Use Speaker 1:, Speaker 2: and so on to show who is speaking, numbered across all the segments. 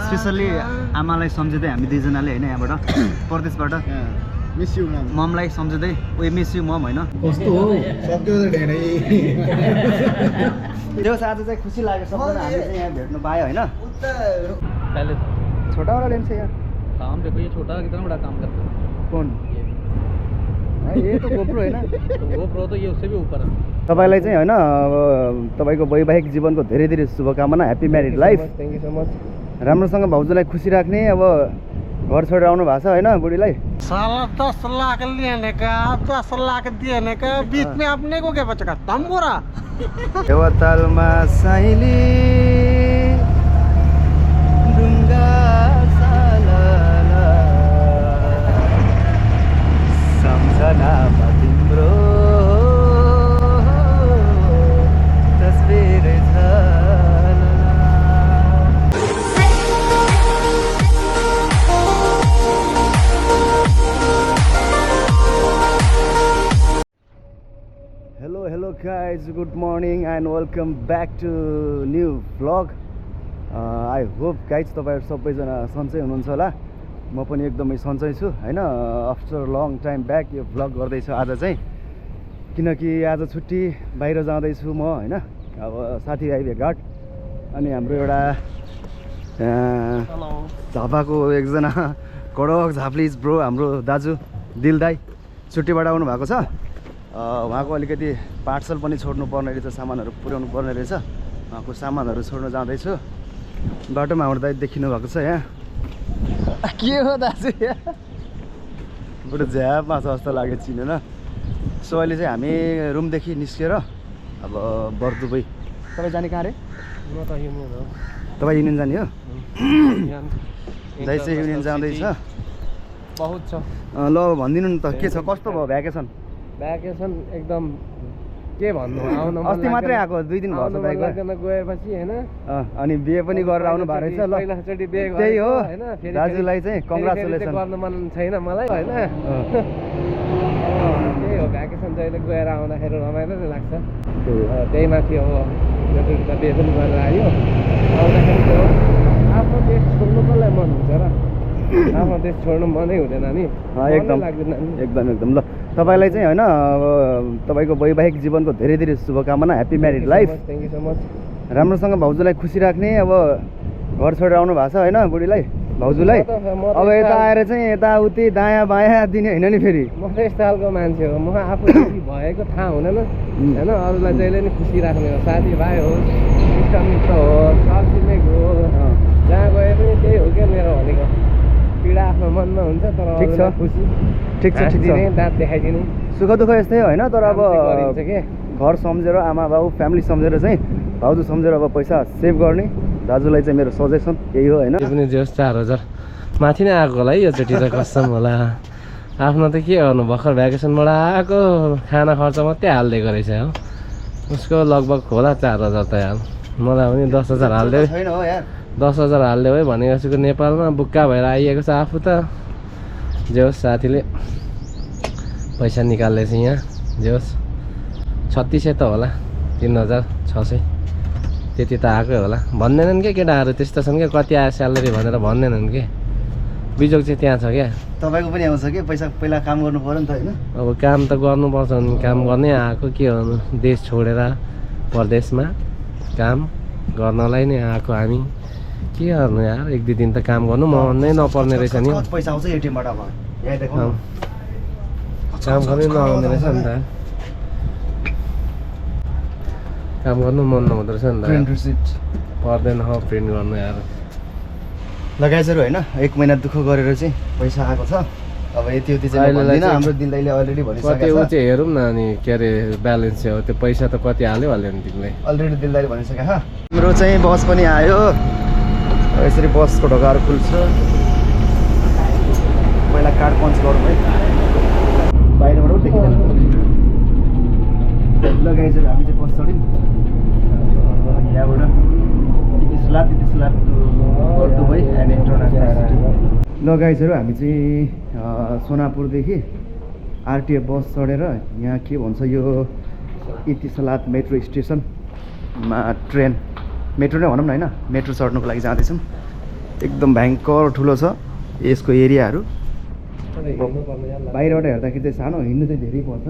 Speaker 1: Specially आमालाई सम्झिँदै हामी दुईजनाले होइन यहाँबाट परदेशबाट
Speaker 2: मिस यु मम
Speaker 1: ममलाई सम्झिँदै वे मिस यु मम होइन
Speaker 2: कस्तो हो सक्यो त धेरै
Speaker 1: त्यो आज चाहिँ खुसी लाग्यो सबैजना हामी चाहिँ यहाँ भेट्नु पायो होइन
Speaker 3: पहले
Speaker 1: छोटा वाला लेंस है यार
Speaker 3: काम देखो ये छोटा कितना बड़ा काम करता है
Speaker 1: कौन भाइ ये तो गोप्रो है ना
Speaker 3: तो GoPro तो ये उससे भी ऊपर है
Speaker 1: तपाईलाई चाहिँ होइन अब तपाईको वैवाहिक जीवनको धेरै धेरै शुभकामना happy married life
Speaker 2: thank you so much
Speaker 1: राम्रोसँग भाउजूलाई खुसी राख्ने अब घर छोडेर आउनु भएको छ होइन बुढीलाई
Speaker 4: साला 10 लाख लेने का 10 लाख देने का बीच में अपने को क्या बचेगा तंबोरा
Speaker 1: देवतालमा साइली ढुङ्गा सालाला सम्झनामा तिम्रो तस्बिरै Hello guys, good morning and welcome back to new vlog. I hope guys तपाईहरु सबैजना सन्चै हुनुहुन्छ होला म पनि एकदमै सन्चै छु हैन आफ्टर लङ टाइम ब्याक यो भ्लग गर्दैछु आज चाहिँ किनकि आज छुट्टी बाहिर जाँदै छु म हैन अब साथीभाइ भेटघाट अनि हाम्रो एउटा झापाको एकजना कडक झाप्लिज ब्रो हाम्रो दाजु दिल दाई छुट्टीबाट आउनु भएको छ उहाँको अलिकति पार्सल पनि छोड्नु पर्ने रहेछ सामानहरू पुर्याउनु पर्ने रहेछ उहाँको सामानहरू छोड्न जाँदैछु बाटोमा हाम्रो दाइ देखिनु भएको छ यहाँ के हो दाजु बरु झ्यापमा छ जस्तो लाग्यो चिनेन सो अहिले चाहिँ हामी रुमदेखि निस्केर अब बरदुबई तपाईँ जाने कहाँ अरे
Speaker 4: म त युनियन हो
Speaker 1: तपाईँ युनियन जाने हो दाइ चाहिँ युनियन जाँदैछ
Speaker 4: बहुत छ
Speaker 1: ल भनिदिनु नि त के छ कस्तो भयो भ्याकेसन
Speaker 4: भ्याकेसन एकदम के भन्नु आउन मन
Speaker 1: अस्ति मात्रै आएको 2 दिन भयो दाइको
Speaker 4: गएपछि हैन
Speaker 1: अनि बिहे पनि गरेर आउनु भएको रहेछ ल
Speaker 4: पहिलोचोटि बिहे गरेको
Speaker 1: त्यही हो
Speaker 4: हैन फेरि
Speaker 1: दाजुलाई चाहिँ कङ्ग्रेचुलेसन
Speaker 4: गर्न मन छैन मलाई हैन त्यही हो भ्याकेसन जहिले गएर आउँदाखेरि रमाइलो नै लाग्छ त्यही माथि अब एउटा बिहे पनि गरेर आयो आउँदाखेरि त आफ्नो देश छोड्नु कसलाई मन हुन्छ र आफ्नो देश छोड्नु मनै हुँदैन नि
Speaker 1: एकदम एकदम एकदम ल तपाईलाई चाहिँ होइन अब तपाईको वैवाहिक जीवनको धेरै धेरै शुभकामना happy married life
Speaker 4: thank you so much
Speaker 1: राम्रोसँग भाउजूलाई खुसी राख्ने अब घर छोडेर आउनु भएको छ होइन बुढीलाई भाउजूलाई अब यता आएर चाहिँ यताउति दायाँ बायाँ दिने होइन नि फेरि
Speaker 4: म त यस्तो खालको मान्छे हो म आफू भएको थाहा हुँदैन होइन अरूलाई जहिले नि खुसी राख्ने हो साथीभाइ हो इष्टमित्र हो छरछिमेक हो जहाँ गए पनि त्यही हो क्या मेरो भनेको पीडा आफ्नो मनमा हुन्छ तर
Speaker 1: ठिक छ
Speaker 4: खुसी
Speaker 1: ठिक छ ठिक छ
Speaker 4: दाँत देखाइदिने
Speaker 1: सुख दुःख यस्तै हो होइन तर अब घर सम्झेर आमा बाबु फ्यामिली सम्झेर चाहिँ भाउजू सम्झेर अब पैसा सेभ गर्ने दाजुलाई चाहिँ मेरो सजेसन यही हो होइन
Speaker 4: यो पनि जे 4000 माथि नै आएको होला है योचोटि त कसम होला आफ्नो त के गर्नु भर्खर भ्याकेसनबाट आएको खाना खर्च मात्रै हालिदिएको रहेछ हो उसको लगभग होला 4000 त यार मलाई पनि 10000 हालिदियो
Speaker 1: छैन हो यार
Speaker 4: 10000 हालिदियो है भनेको जस्तो नेपालमा बुक्का भएर आइएको छ आफू त जे होस् साथीले पैसा निकाल्दैछ यहाँ जे होस् 3600 त होला 3600 त्यति त आएकै होला भन्दैनन् क्या केटाहरू त्यस्तो छन् क्या कति आयो स्यालेरी भनेर भन्दैनन् कि बिजोग चाहिँ त्यहाँ छ क्या
Speaker 1: तपाईँको पनि आउँछ कि पैसा पहिला काम गर्नु पर्यो नि त होइन
Speaker 4: अब काम त गर्नुपर्छ नि काम गर्नै आएको के गर्नु देश छोडेर परदेशमा काम गर्नलाई नै आएको हामी के गर्नु यार 1-2 दिन त काम गर्नु मनै नपर्ने रहेछ नि
Speaker 1: पैसा आउँछ एटिएमबाट अब यहाँ देखाउनु
Speaker 4: काम गर्नै नआउने रहेछ नि त काम गर्नु मन नहुँदो रहेछ नि
Speaker 1: प्रिन्ट
Speaker 4: त
Speaker 1: रिसिप्ट
Speaker 4: पर्दैन हो प्रिन्ट गर्नु यार
Speaker 1: लगाइजहरू होइन 1 महिना दुःख गरेर चाहिँ पैसा आएको छ अब यति चाहिँ भन्दिनँ हाम्रो दिलदाइले अलरेडी
Speaker 4: कति
Speaker 1: भनिसकेको
Speaker 4: ऊ
Speaker 1: छ
Speaker 4: चाहिँ हेरौँ न अनि के अरे ब्यालेन्स चाहिँ हो त्यो पैसा त कति हाल्यो नि तिमीलाई
Speaker 1: अलरेडी दिलदाइले भनिसके हाम्रो चाहिँ बस पनि आयो यसरी बसको ढोकाहरू खुल्छ पहिला कार्ड पञ्च गरौँ है बाहिरबाट देखिँदैन लगाइजहरू हामी चाहिँ बस चढ्यौँ यहाँबाट त्यति सुलात दुबई एन्ड इन्टरनेसनल सिटी लगाइजहरू हामी चाहिँ सोनापुरदेखि आरटिएफ बस चढेर यहाँ के भन्छ यो इतिसलात मेट्रो स्टेसनमा ट्रेन मेट्रो नै भनौँ न होइन मेट्रो चढ्नुको लागि जाँदैछौँ एकदम भयङ्कर ठुलो छ यसको एरियाहरू। बाहिरबाट हेर्दाखेरि चाहिँ सानो, हिँड्नु चाहिँ धेरै पर्छ।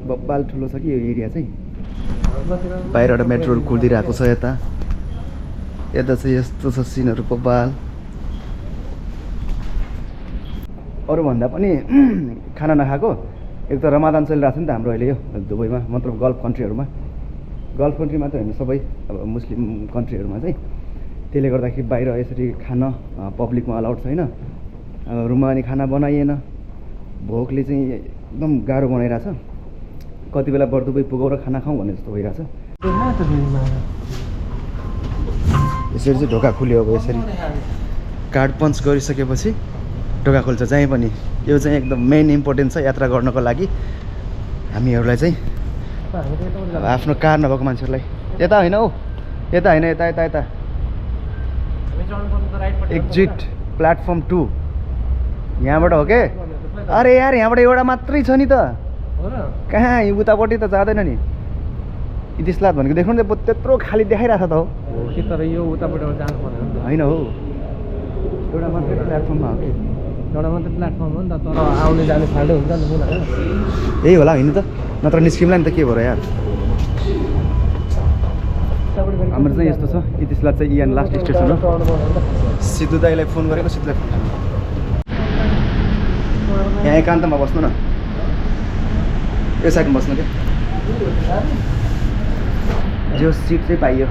Speaker 1: बब्बाल ठुलो छ कि यो एरिया चाहिँ। बाहिरबाट मेट्रो खुलिदिरहेको छ यता। यता चाहिँ यस्तो छ सिनहरू बब्बाल। अरूभन्दा पनि खाना नखाएको एक त रमादान चलिरहेको छ नि त हाम्रो अहिले यो दुबईमा, मतलब गल्फ कन्ट्रीहरूमा। गल्फ कन्ट्री मात्र होइन, सबै अब मुस्लिम कन्ट्रीहरूमा चाहिँ। त्यसले गर्दाखेरि बाहिर यसरी खान पब्लिकमा अलाउड छैन। रुममा अनि खाना बनाइएन। भोकले चाहिँ एकदम गाह्रो बनाइरहेछ। कति बेला बर दुबई पुगौँ र खाना खाउँ भन्ने जस्तो भइरहेछ। यसरी चाहिँ ढोका खुल्यो। अब यसरी कार्ड पञ्च गरिसकेपछि ढोका खोल्छ जहीँ पनि। यो चाहिँ एकदम मेन इम्पोर्टेन्ट छ यात्रा गर्नको लागि हामीहरूलाई चाहिँ। अब आफ्नो कार नभएको मान्छेहरूलाई यता होइन हौ, यता होइन, यता यता यता एक्जिट प्लेटफर्म 2 यहाँबाट हो के? अरे यार यहाँबाट एउटा मात्रै छ नि त, कहाँ उतापट्टि त जाँदैन नि। इतिस्लात भनेको देख्नु नि त्यत्रो खाली देखाइरहेको छ त हो।
Speaker 4: तर यो उताबाट जानु पर्दैन
Speaker 1: होइन हौ, एउटा मात्रै प्लेटफर्ममा हो कि?
Speaker 4: एउटा मात्रै प्लेटफर्म हो नि त, तर आउने जाने फाल्टो हुन्छ नि त।
Speaker 1: यही होला होइन त, नत्र निस्किमला नि त के भयो यार। हाम्रो चाहिँ यस्तो छ। इतिस्लात चाहिँ यहाँ लास्ट स्टेसन हो। सिद्धु दाईलाई फोन गरेको, सिद्धुलाई फोन गर्नु। यहाँ एकान्तमा बस्नु न, यो साइडमा बस्नु क्या। जो सिट चाहिँ पाइयो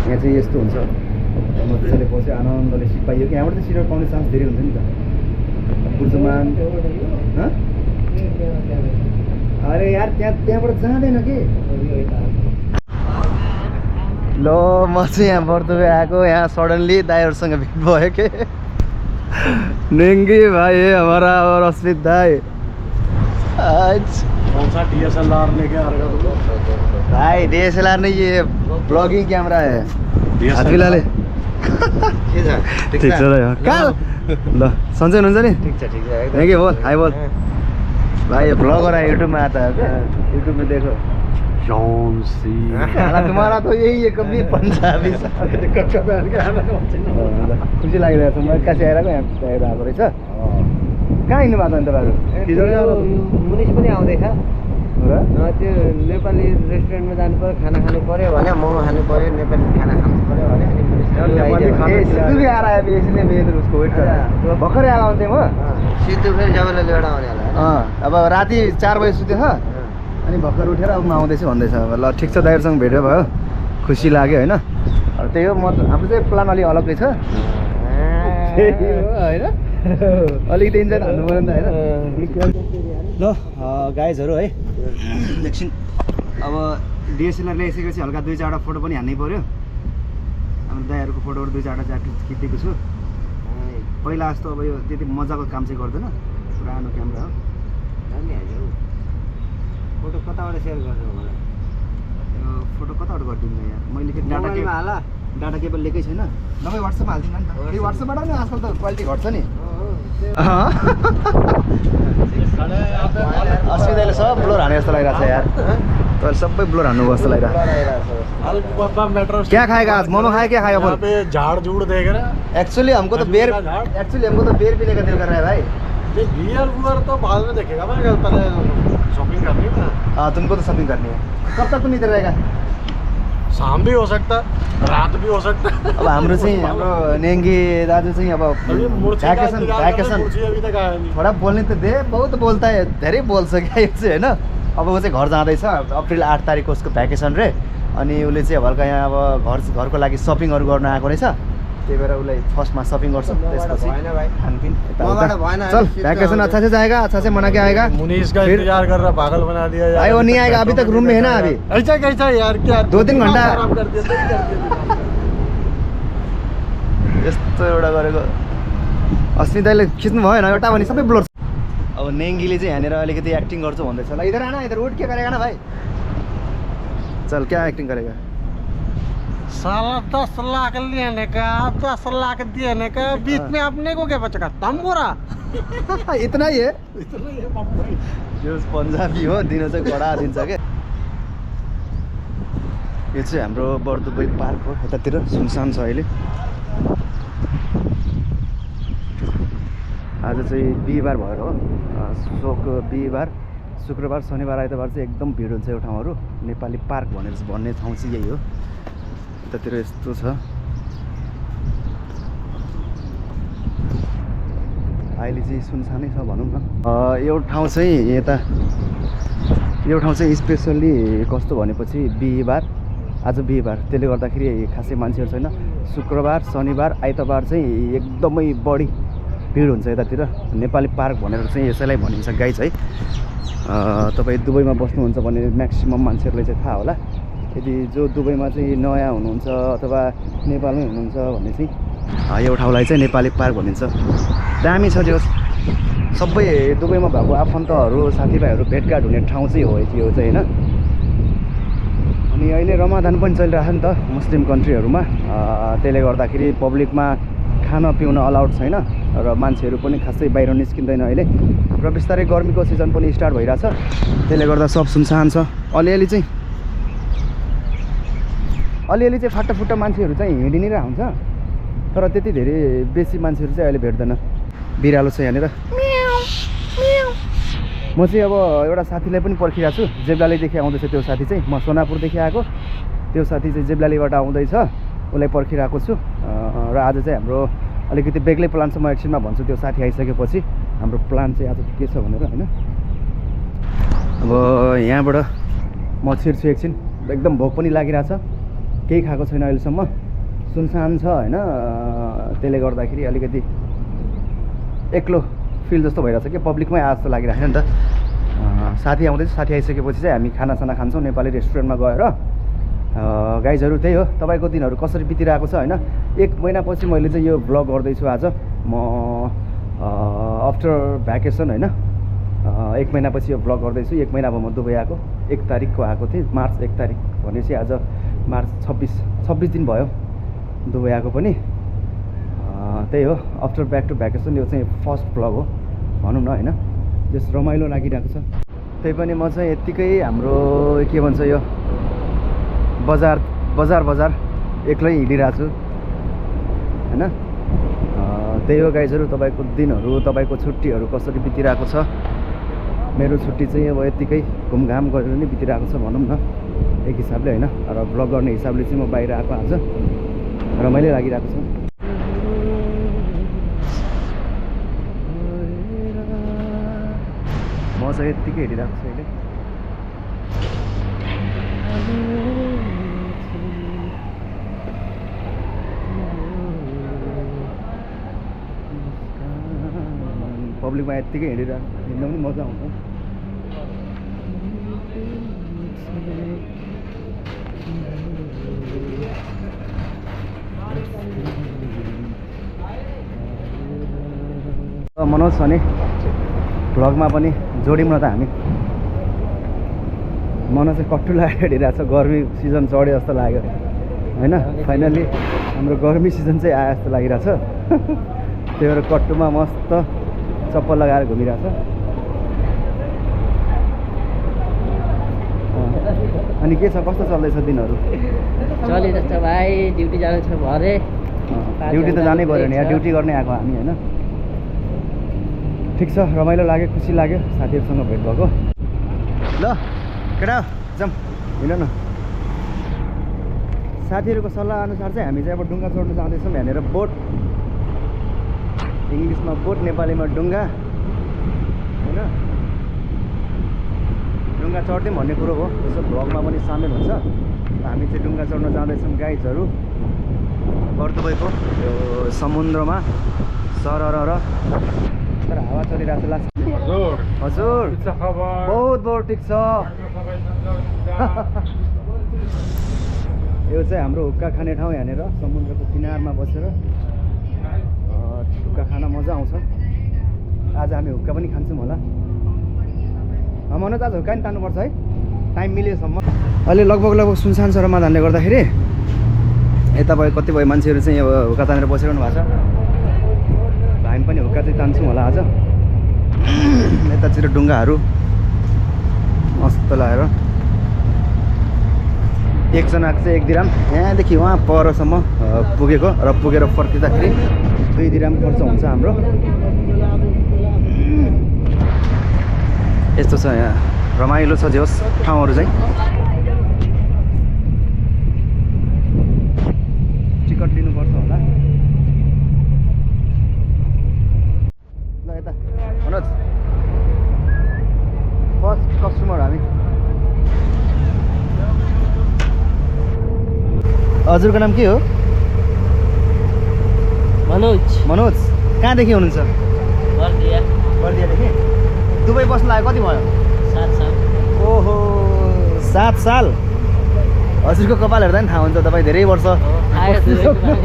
Speaker 1: यहाँ चाहिँ यस्तो हुन्छ। मजाले बस्यो, आनन्दले सिट पाइयो कि। यहाँबाट चाहिँ सिटहरू पाउने चान्स धेरै हुन्छ नि त। बुर्जुमान अरे यार त्यहाँबाट जाँदैन कि। ल म चाहिँ यहाँ बर्दुबे आएको। यहाँ सडनली दाईहरूसँग भेट भयो के। नेंगी भाई है हमारा और अस्मित दाई। आज
Speaker 2: कौन सा DSLR लेके आ रहा था?
Speaker 1: भाई DSLR नहीं, ये ब्लॉगिंग कैमरा है। हात मिलाले ठीक छ र यो कहाँ ल सन्चै हुनुहुन्छ नि?
Speaker 4: ठिक छ ठिक छ एकदम।
Speaker 1: थैंक यू बोल, हाई बोल भाई। ये ब्लॉगर है, यूट्यूब में आता है क्या? यूट्यूब में देखो।
Speaker 2: कौन सी?
Speaker 1: तुम्हारा तो यही है कभी पंजाबी खुसी लागिरहेको छ। म एक्कासी आएर यहाँ आएको रहेछ। कहाँ हिँड्नु भएको नि तपाईँहरू?
Speaker 4: मुनिस पनि आउँदैछ
Speaker 1: र
Speaker 4: त्यो नेपाली रेस्टुरेन्टमा जानु पर्यो, खाना खानु पर्यो भने मोमो खानु पर्यो, नेपाली खाना खानु पर्यो भने
Speaker 1: सिद्धू भी आ रहा है अभी, इसलिए मैं इधर उसको वेट कर रहा हूँ। भर्खरै आएको हुन्थेँ म।
Speaker 4: सिद्धू फेरि जबले लिएर आउने होला।
Speaker 1: अब राति 4 बजे सुतेछ अनि भर्खर उठेर अब म आउँदैछु भन्दैछ। ल ठिक छ, दाइहरूसँग भेट्यो भयो, खुसी लाग्यो होइन। त्यही हो, हाम्रो चाहिँ प्लान अलिक अलग्गै छ होइन। अलिकति इन्जोय हान्नु पऱ्यो नि त होइन। ल गाइजहरू है, एकछिन अब DSLR ल्याइसकेपछि हल्का 2-4वटा फोटो पनि हान्नै पऱ्यो। हाम्रो दाइहरूको फोटोहरू 2-4वटा खिचेको छु। पहिला जस्तो अब यो त्यति मजाको काम चाहिँ गर्दैन, पुरानो क्यामेरा हो।
Speaker 4: फोटो कताबाट सेयर गर्नु मलाई?
Speaker 1: फोटो कताबाट गरिदिनु यार, मैले के डाटा केबल लिएकै छैन। नभए वाट्सएपमा हालिदिनु नि त। यो वाट्सएपबाट नि आजकल त क्वालिटी घट्छ नि। अस्ति दाइले सब ब्लोर हाने जस्तो लागिरहेको छ यार। तपाईँले सबै ब्लोर हान्नुभयो जस्तो लागिरहेको। क्या खाएगा आज? मोमो खाए? क्या खाएगा बोल?
Speaker 2: झाड़ झूड़ देख रहा है।
Speaker 1: एक्चुअली हमको तो बेर पीने का दिल कर रहा है भाई।
Speaker 2: बियर तो बाद में देखेगा, मैं पहले शॉपिंग करनी है।
Speaker 1: हाँ तुमको तो शॉपिंग करनी है। कब तक तुम इधर रहेगा?
Speaker 2: शाम भी हो सकता है, रात भी हो सकता है।
Speaker 1: अब हाम्रो चाहिँ हाम्रो नेङ्गी दाजु चाहिँ अब भ्याकेसन
Speaker 2: अभी तक आया नहीं।
Speaker 1: थोड़ा बोल्ने त दे, बहुत बोल्ता है, धेरै बोल्छ क्या यो चाहिँ होइन। अब ऊ चाहिँ घर जाँदैछ, अप्रिल 8 तारिकको उसको भ्याकेसन रे। अनि उसले चाहिँ हल्का यहाँ अब घरको लागि सपिङहरू गर्न आएको रहेछ। त्यही भएर उसलाई फर्स्टमा सपिङ गर्छ, त्यसपछि खानपिन। चल भ्याकेसन अच्छा से जाएगा, अच्छा से मना के आएगा।
Speaker 2: मुनीस का इंतजार कर रहा, पागल बना दिया यार।
Speaker 1: भाई वो नहीं आएगा, अभी तक रूम में है ना अभी।
Speaker 2: ऐसा कैसा यार, क्या
Speaker 1: 2-3 घन्टा
Speaker 2: आराम कर दिया, सही कर दिया।
Speaker 1: यस्तो एउटा गरेको। अस्ति दाइले खिच्नु भएन एउटा भने सबै ब्लर। अब नेङ्गीले चाहिँ यहाँनिर अलिकति एक्टिङ गर्छु भन्दैछ। ल इधर आना, इधर उठ के करेगा ना भाई? चल क्या एक्टिङ करेगा?
Speaker 2: साला 10 लाख लेने का, 10 लाख देने का, बीच में अपने को क्या बचेगा? तम बोरा
Speaker 1: इतना ही है।
Speaker 2: इतना ही है भाई।
Speaker 1: जो पंजाबी हो दिन चाहिँ कडा दिन्छ के। यो चाहिँ हाम्रो बरदुबई पार्क हो। यतातिर सुनसान छ अहिले। आज चाहिँ बिहिबार भएर हो, बिहिबार, शुक्रबार, शनिबार, आइतबार चाहिँ एकदम भिड हुन्छ यो ठाउँहरू। नेपाली पार्क भन्ने ठाउँ चाहिँ यही हो। यतातिर यस्तो छ। अहिले चाहिँ सुनसानै छ भनौँ न। यो ठाउँ चाहिँ स्पेसल्ली कस्तो भनेपछि बिहिबार, आज बिहिबार, त्यसले गर्दाखेरि खासै मान्छेहरू छैन। शुक्रबार, शनिबार, आइतबार चाहिँ एकदमै बढी भिड हुन्छ यतातिर। नेपाली पार्क भनेर चाहिँ यसैलाई भनिन्छ गाइज है। तपाईँ दुबईमा बस्नुहुन्छ भने म्याक्सिमम् मान्छेहरूलाई चाहिँ थाहा होला। यदि जो दुबईमा चाहिँ नयाँ हुनुहुन्छ अथवा नेपालमै हुनुहुन्छ भने चाहिँ यो ठाउँलाई चाहिँ नेपाली पार्क भनिन्छ। दामी छ त्यो। सबै दुबईमा भएको आफन्तहरू, साथीभाइहरू भेटघाट हुने ठाउँ चाहिँ हो यो चाहिँ होइन। अनि अहिले रमादान पनि चलिरहेको छ नि त मुस्लिम कन्ट्रीहरूमा। त्यसले गर्दाखेरि पब्लिकमा खान पिउन अलाउड छैन र मान्छेहरू पनि खासै बाहिर निस्किँदैन अहिले। र बिस्तारै गर्मीको सिजन पनि स्टार्ट भइरहेछ, त्यसले गर्दा सब सुनसान छ। अलिअलि चाहिँ फाटाफुट्टा मान्छेहरू चाहिँ हिँडि नै हुन्छ, तर त्यति धेरै बेसी मान्छेहरू चाहिँ अहिले भेट्दैन। बिरालो छ यहाँनिर। म चाहिँ अब एउटा साथीलाई पनि पर्खिरहेको छु। जेब्लालीदेखि आउँदैछ त्यो साथी चाहिँ। म सोनापुरदेखि आएको, त्यो साथी चाहिँ जेब्लालीबाट आउँदैछ, उसलाई पर्खिरहेको छु। र आज चाहिँ हाम्रो अलिकति बेग्लै प्लान छ। म एकछिनमा भन्छु त्यो साथी आइसकेपछि हाम्रो प्लान चाहिँ आज के छ भनेर होइन। अब यहाँबाट म छिर्छु एकछिन। एकदम भोक पनि लागिरहेछ, केही खाएको छैन अहिलेसम्म, सुनसान छ होइन। त्यसले गर्दाखेरि अलिकति एक्लो फिल जस्तो भइरहेछ कि, पब्लिकमै आए जस्तो लागिरहेको नि त। साथी आउँदैछ, साथी आइसकेपछि चाहिँ हामी खानासाना खान्छौँ नेपाली रेस्टुरेन्टमा गएर। गाइजहरू त्यही हो, तपाईँको दिनहरू कसरी बितिरहेको छ होइन। 1 महिनापछि मैले चाहिँ यो भ्लग गर्दैछु आज। म आफ्टर भ्याकेसन होइन, 1 महिनापछि यो भ्लग गर्दैछु। 1 महिना भयो म दुबई आएको। 1 तारिकको आएको थिएँ, मार्च 1 तारिक भनेपछि आज मार्च 26 दिन भयो दुबई आएको पनि। त्यही हो, आफ्टर ब्याक टु भ्याकेसन यो चाहिँ फर्स्ट भ्लग हो भनौँ न होइन। जस रमाइलो लागिरहेको छ। त्यही पनि म चाहिँ यत्तिकै हाम्रो के भन्छ यो बजार एक्लै हिँडिरहेको छु होइन। त्यही हो गाइजहरू, तपाईँको दिनहरू, तपाईँको छुट्टीहरू कसरी बितिरहेको छ। मेरो छुट्टी चाहिँ अब यत्तिकै घुमघाम गरेर नै बितिरहेको छ भनौँ न एक हिसाबले होइन। र भ्लग गर्ने हिसाबले चाहिँ म बाहिर आएको आज, रमाइलो लागिरहेको छ। म चाहिँ यत्तिकै हिँडिरहेको छु अहिले। पब्लिकमा यत्तिकै हिँड्न पनि मजा आउँछ। मनोज छ नि भ्लगमा पनि जोड्यौँ न त हामी। मनोज चाहिँ कट्टु लागेर हिँडिरहेको छ। गर्मी सिजन चढ्यो जस्तो लाग्यो होइन। फाइनल्ली हाम्रो गर्मी सिजन चाहिँ आयो जस्तो लागिरहेछ। त्यही भएर कट्टुमा मस्त चप्पल लगाएर घुमिरहेछ। अनि के छ, कस्तो चल्दैछ दिनहरू?
Speaker 3: चलिरहेछ भाइ, ड्युटी जानु छ भरे।
Speaker 1: ड्युटी त जानै पऱ्यो नि, यहाँ ड्युटी गर्ने आएको हामी होइन। ठिक छ, रमाइलो लाग्यो, खुसी लाग्यो साथीहरूसँग भेट भएको। ल केटा जाऊँ, हिँड न। साथीहरूको सल्लाह अनुसार चाहिँ हामी चाहिँ अब डुङ्गा चढ्नु जाँदैछौँ। यहाँनिर बोट, इङ्ग्लिसमा बोट, नेपालीमा डुङ्गा होइन। डुङ्गा चढ्दै भन्ने कुरो हो, यसो भ्लगमा पनि सामेल हुन्छ। हामी चाहिँ डुङ्गा चढ्न जाँदैछौँ गाइजहरू। बरदुबईको यो समुद्रमा सरर तर हावा चलिरहेको छ। लास्ट हजुर बहुत ठिक छ। यो चाहिँ हाम्रो हुक्का खाने ठाउँ। यहाँनिर समुद्रको किनारमा बसेर हुक्का खान मजा आउँछ। आज हामी हुक्का पनि खान्छौँ होला। मनोज आज हुक्का नि तान्नुपर्छ है, टाइम मिलेसम्म। अहिले लगभग सुनसान छ रमादानले गर्दाखेरि। यता भयो कतिपय मान्छेहरू चाहिँ अब हुक्का तानेर बसिरहनु भएको छ। हामी पनि हुक्का चाहिँ तान्छौँ होला आज। यतातिर डुङ्गाहरू मस्त लगाएर एकजनाको चाहिँ 1 दिराम, यहाँदेखि वहाँ परसम्म पुगेको र पुगेर फर्किँदाखेरि 2 दिराम खर्च हुन्छ हाम्रो। यस्तो छ यहाँ, रमाइलो छ जे होस् ठाउँहरू चाहिँ। टिकट लिनुपर्छ होला। ल यता मनोज, फर्स्ट कस्टमर हामी। हजुरको नाम के हो?
Speaker 3: मनोज
Speaker 1: मनोज। कहाँदेखि हुनुहुन्छ? बर्दियादेखि। दुबई बस्नु लाग्यो कति भयो?
Speaker 3: 7 साल।
Speaker 1: ओहो 7 साल। हजुरको कपाल हेर्दा नि थाहा हुन्छ तपाईँ धेरै वर्ष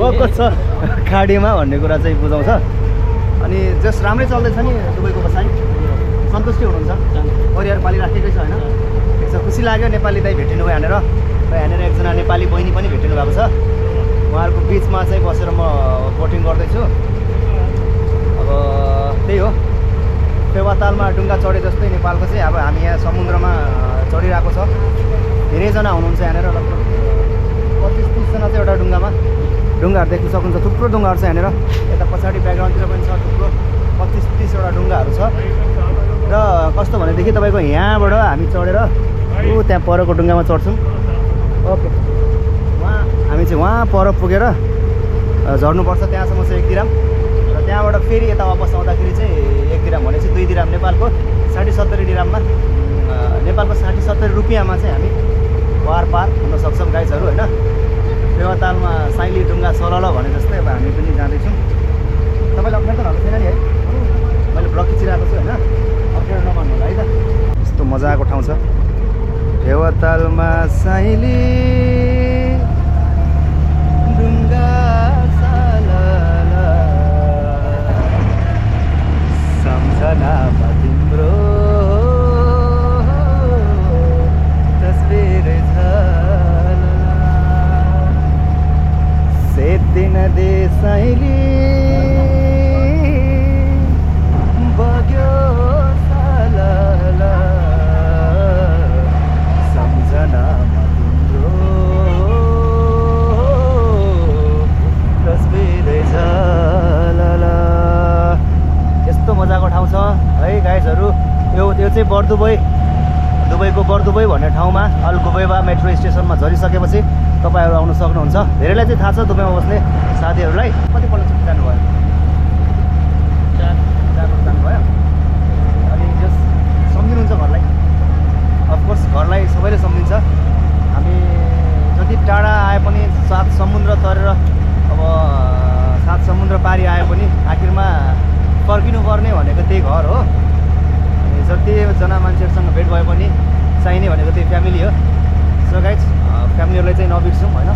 Speaker 1: गएको छ खाडीमा भन्ने कुरा चाहिँ बुझाउँछ। अनि जस राम्रै चल्दैछ नि दुबईको बसाइ? सन्तुष्टि हुनुहुन्छ? परिवार पालिराखेकै छ होइन? ठिक छ, खुसी लाग्यो नेपाली दाइ भेटिनु भयो यहाँनिर। र यहाँनिर एकजना नेपाली बहिनी पनि भेटिनु भएको छ। उहाँहरूको बिचमा चाहिँ बसेर म बोटिङ गर्दैछु। अब त्यही हो, फेवातालमा डुङ्गा चढे जस्तै नेपालको चाहिँ अब हामी यहाँ समुद्रमा चढिरहेको छ। धेरैजना हुनुहुन्छ यहाँनिर, लगभग 25-30 जना चाहिँ एउटा डुङ्गाहरू देख्न सक्नुहुन्छ। थुप्रो डुङ्गाहरू छ यहाँनिर। यता पछाडि ब्याकग्राउन्डतिर पनि छ थुप्रो 25-30वटा डुङ्गाहरू छ। र कस्तो भनेदेखि तपाईँको यहाँबाट हामी चढेर त्यहाँ परको डुङ्गामा चढ्छौँ। ओके, हामी चाहिँ वहाँ पर पुगेर झर्नुपर्छ, त्यहाँसम्म चाहिँ 1 दिराम। र त्यहाँबाट फेरि यता वापस आउँदाखेरि चाहिँ 1 दिराम भनेपछि 2 दिराम। नेपालको 70 दिराममा, नेपालको 70 रुपियाँमा चाहिँ हामी पार हुन सक्छौँ गाइजहरू होइन। फेवातालमा साइली डुङ्गा सलल भने जस्तै अब हामी पनि जाँदैछौँ। तपाईँलाई अप्ठ्यारो त भएको छैन नि है? मैले ब्लग खिचिरहेको छु होइन, अप्ठ्यारो नमान्नु होला है त। यस्तो मजाको ठाउँ छ फेवातालमा साइली डुङ्गा सलल, सम्झनामा तिम्रो तस्बिर सेतिन दे साइली बग्यो सलल, सम्झनामा तिम्रो तस्बिर झलल। यस्तो मजाको ठाउँ छ है गाइजहरू। यो चाहिँ दुबईको बर्दुबई भन्ने ठाउँमा अल गुबैबा मेट्रो स्टेसनमा झरिसकेपछि तपाईँहरू आउन सक्नुहुन्छ। धेरैलाई चाहिँ थाहा छ दुबईमा बस्ने साथीहरूलाई। कतिपल्ट छुट्टी जानुभयो? 4 पल्ट जानुभयो। अनि जस सम्झिनुहुन्छ घरलाई? अफकोर्स घरलाई सबैले सम्झिन्छ। हामी जति टाढा आए पनि 7 समुद्र तरेर अब 7 समुद्र पारी आए पनि आखिरमा फर्किनुपर्ने भनेको त्यही घर हो। अनि जतिजना मान्छेहरूसँग भेट भए पनि चाहिने भनेको त्यही फ्यामिली हो। सो गाइज फ्यामिलीहरूलाई चाहिँ नबिर्सौँ होइन,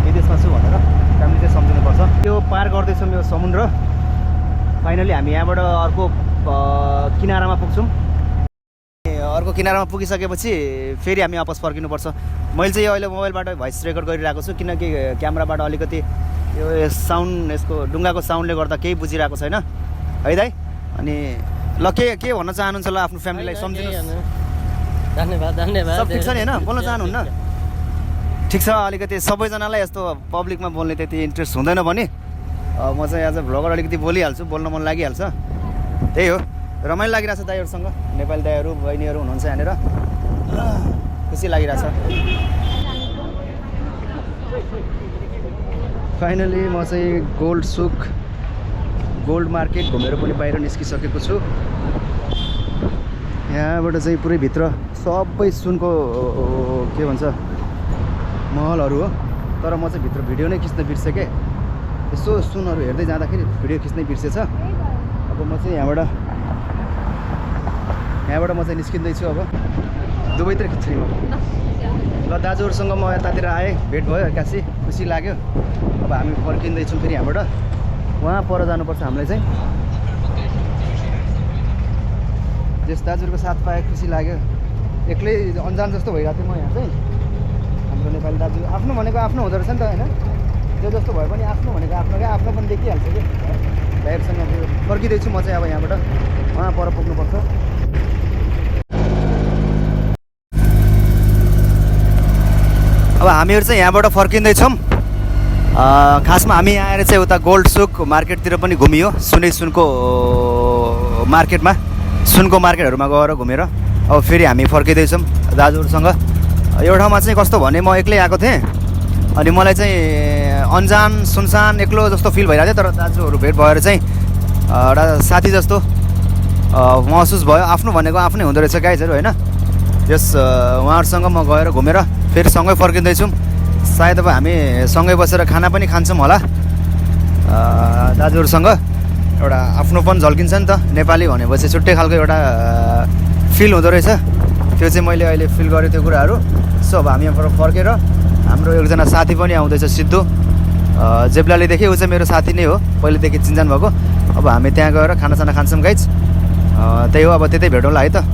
Speaker 1: विदेशमा छु भनेर फ्यामिली चाहिँ सम्झिनुपर्छ। त्यो पार गर्दैछौँ यो समुद्र। फाइनली हामी यहाँबाट अर्को किनारामा पुग्छौँ। अर्को किनारामा पुगिसकेपछि फेरि हामी वापस फर्किनुपर्छ। मैले चाहिँ अहिले मोबाइलबाट भोइस रेकर्ड गरिरहेको छु किनकि क्यामेराबाट अलिकति यो साउन्ड, यसको डुङ्गाको साउन्डले गर्दा केही बुझिरहेको छैन है दाइ। अनि ल के भन्न चाहनुहुन्छ? ल आफ्नो फ्यामिलीलाई सम्झिनुहोस्।
Speaker 3: धन्यवाद।
Speaker 1: सब ठिक छ नि होइन? बोल्न चाहनुहुन्न? ठिक छ, अलिकति सबैजनालाई यस्तो पब्लिकमा बोल्ने त्यति इन्ट्रेस्ट हुँदैन भने म चाहिँ एज अ भ्लगर अलिकति बोलिहाल्छु, बोल्न मन लागिहाल्छ। त्यही हो, रमाइलो लागिरहेछ दाइहरूसँग। नेपाली दाइहरू बहिनीहरू हुनुहुन्छ यहाँनिर, खुसी लागिरहेछ। फाइनली म चाहिँ गोल्ड मार्केट घुमेर पनि बाहिर निस्किसकेको छु। यहाँबाट चाहिँ पुरै भित्र सबै सुनको के भन्छ महलहरू हो। तर म चाहिँ भित्र भिडियो नै खिच्न बिर्सेँ। यसो सुनहरू हेर्दै जाँदाखेरि भिडियो खिच्नै बिर्सेछ। अब म चाहिँ यहाँबाट म चाहिँ निस्किँदैछु। अब दुबईतिर खिच्छु म। ल दाजुहरूसँग म यतातिर आएँ, भेट भयो एक्कासी, खुसी लाग्यो। अब हामी फर्किँदैछौँ फेरि यहाँबाट। वहाँ पर जानुपर्छ हामीलाई चाहिँ। जस दाजुहरूको साथ पाएँ, खुसी लाग्यो। एक्लै अन्जान जस्तो भइरहेको थिएँ म यहाँ चाहिँ। हाम्रो नेपाली दाजु आफ्नो भनेको आफ्नो हुँदो रहेछ नि त होइन? जो जस्तो भए पनि आफ्नो भनेको आफ्नो क्या, आफ्नो पनि देखिहाल्छ कि। दाइहरूसँग फर्किँदैछु म चाहिँ अब यहाँबाट। वहाँ पर पुग्नुपर्छ। अब हामीहरू चाहिँ यहाँबाट फर्किँदैछौँ। खासमा हामी आएर चाहिँ उता गोल्ड सुक मार्केटतिर पनि घुमियो, सुनको मार्केटमा, सुनको मार्केटहरूमा गएर घुमेर अब फेरि हामी फर्किँदैछौँ दाजुहरूसँग। यो ठाउँमा चाहिँ कस्तो भने म एक्लै आएको थिएँ अनि मलाई चाहिँ अन्जान सुनसान एक्लो जस्तो फिल भइरहेको थियो, तर दाजुहरू भेट भएर चाहिँ एउटा साथी जस्तो महसुस भयो। आफ्नो भनेको आफ्नै हुँदो रहेछ गाइजहरू होइन। यस उहाँहरूसँग म गएर घुमेर फेरि सँगै फर्किँदैछौँ। सायद अब हामी सँगै बसेर खाना पनि खान्छौँ होला दाजुहरूसँग। एउटा आफ्नोपन झल्किन्छ नि त, नेपाली भनेपछि छुट्टै खालको एउटा फिल हुँदो रहेछ। त्यो चाहिँ मैले अहिले फिल गरेँ त्यो कुराहरू। सो अब हामी यहाँबाट फर्केर हाम्रो एकजना साथी पनि आउँदैछ, सिद्धु जेब्लालीदेखि। ऊ चाहिँ मेरो साथी नै हो, पहिलेदेखि चिन्जान भएको। अब हामी त्यहाँ गएर खानासाना खान्छौँ गाइज। त्यही हो, अब त्यतै भेटौँला है त।